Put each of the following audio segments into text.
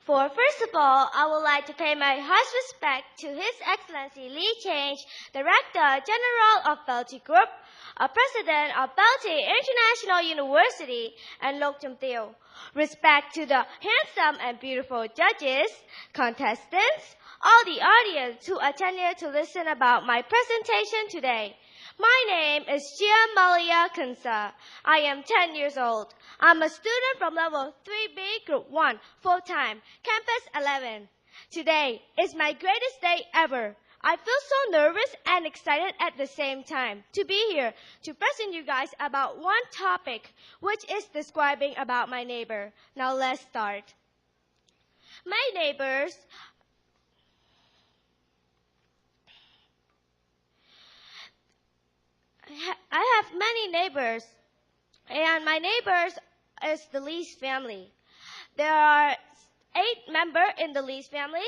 First of all, I would like to pay my highest respect to His Excellency Lee Change, Director General of BELTEI Group, President of BELTEI International University, and Lok Chum Teo. Respect to the handsome and beautiful judges, contestants, all the audience who attended to listen about my presentation today. My name is Jia Malia Kansa. I am 10 years old. I'm a student from level 3B, group 1, full-time, campus 11. Today is my greatest day ever. I feel so nervous and excited at the same time to be here to present you guys about one topic, which is describing about my neighbor. Now let's start. My neighbors I have many neighbors, and my neighbors is the Lee's family. There are 8 members in the Lee's family.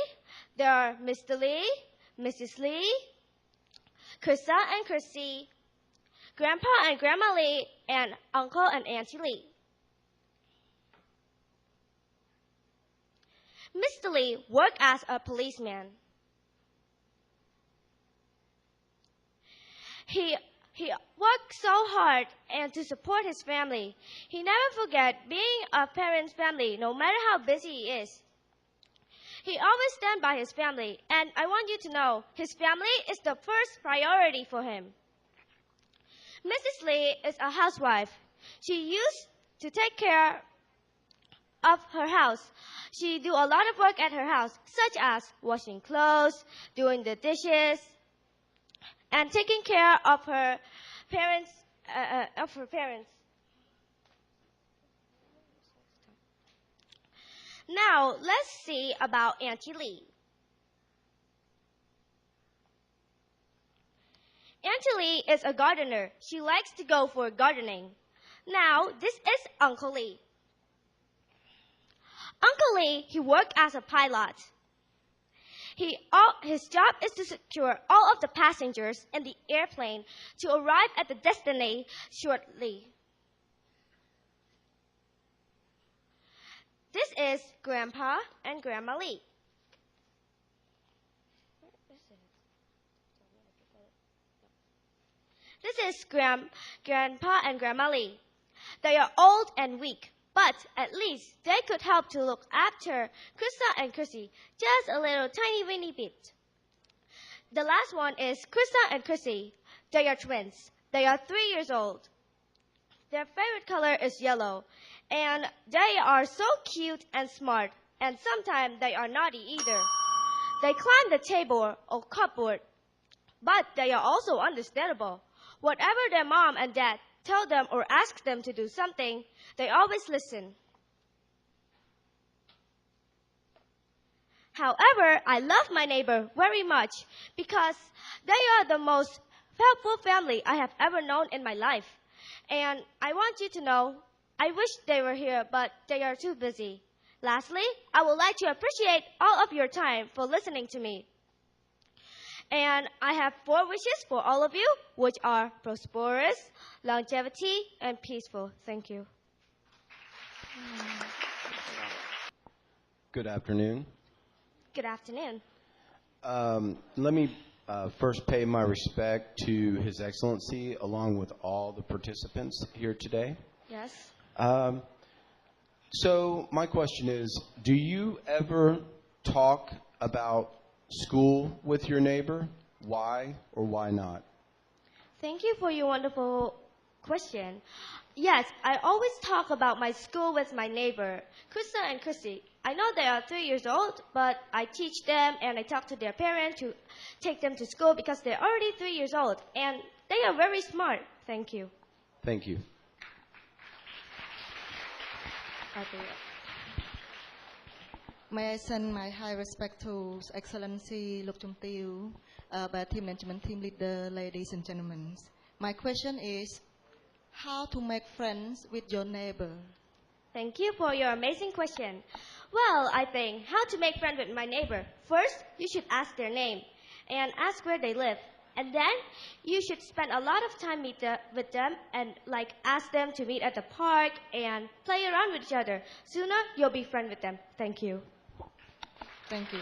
There are Mr. Lee, Mrs. Lee, Krista and Chrissy, Grandpa and Grandma Lee, and Uncle and Auntie Lee. Mr. Lee worked as a policeman. He worked so hard and to support his family. He never forget being a parent's family, no matter how busy he is. He always stand by his family, and I want you to know his family is the first priority for him. Mrs. Lee is a housewife. She used to take care of her house. She do a lot of work at her house, such as washing clothes, doing the dishes, and taking care of her parents. Now, let's see about Auntie Lee. Auntie Lee is a gardener. She likes to go for gardening. Now, this is Uncle Lee. Uncle Lee, he worked as a pilot. His job is to secure all of the passengers in the airplane to arrive at the destination shortly. This is Grandpa and Grandma Lee. This is Grandpa and Grandma Lee. They are old and weak, but at least they could help to look after Krista and Chrissy just a little tiny weeny bit. The last one is Krista and Chrissy. They are twins. They are 3 years old. Their favorite color is yellow, and they are so cute and smart, and sometimes they are naughty either. They climb the table or cupboard, but they are also understandable. Whatever their mom and dad tell them or ask them to do something, they always listen. However, I love my neighbor very much because they are the most helpful family I have ever known in my life. And I want you to know, I wish they were here, but they are too busy. Lastly, I would like to appreciate all of your time for listening to me. And I have 4 wishes for all of you, which are prosperous, longevity, and peaceful. Thank you. Good afternoon. Good afternoon. Let me first pay my respect to His Excellency along with all the participants here today. Yes. So my question is, do you ever talk about school with your neighbor? Why or why not? Thank you for your wonderful question. Yes, I always talk about my school with my neighbor, Krista and Chrissy. I know they are 3 years old, but I teach them and I talk to their parents to take them to school because they're already 3 years old and they are very smart. Thank you. Thank you. May I send my high respect to His Excellency Lok Chum Teo, BELTEI Management Team Leader, ladies and gentlemen. My question is, how to make friends with your neighbor? Thank you for your amazing question. Well, I think how to make friends with my neighbor. First, you should ask their name and ask where they live. And then you should spend a lot of time with them and ask them to meet at the park and play around with each other. Sooner, you'll be friends with them. Thank you. Thank you.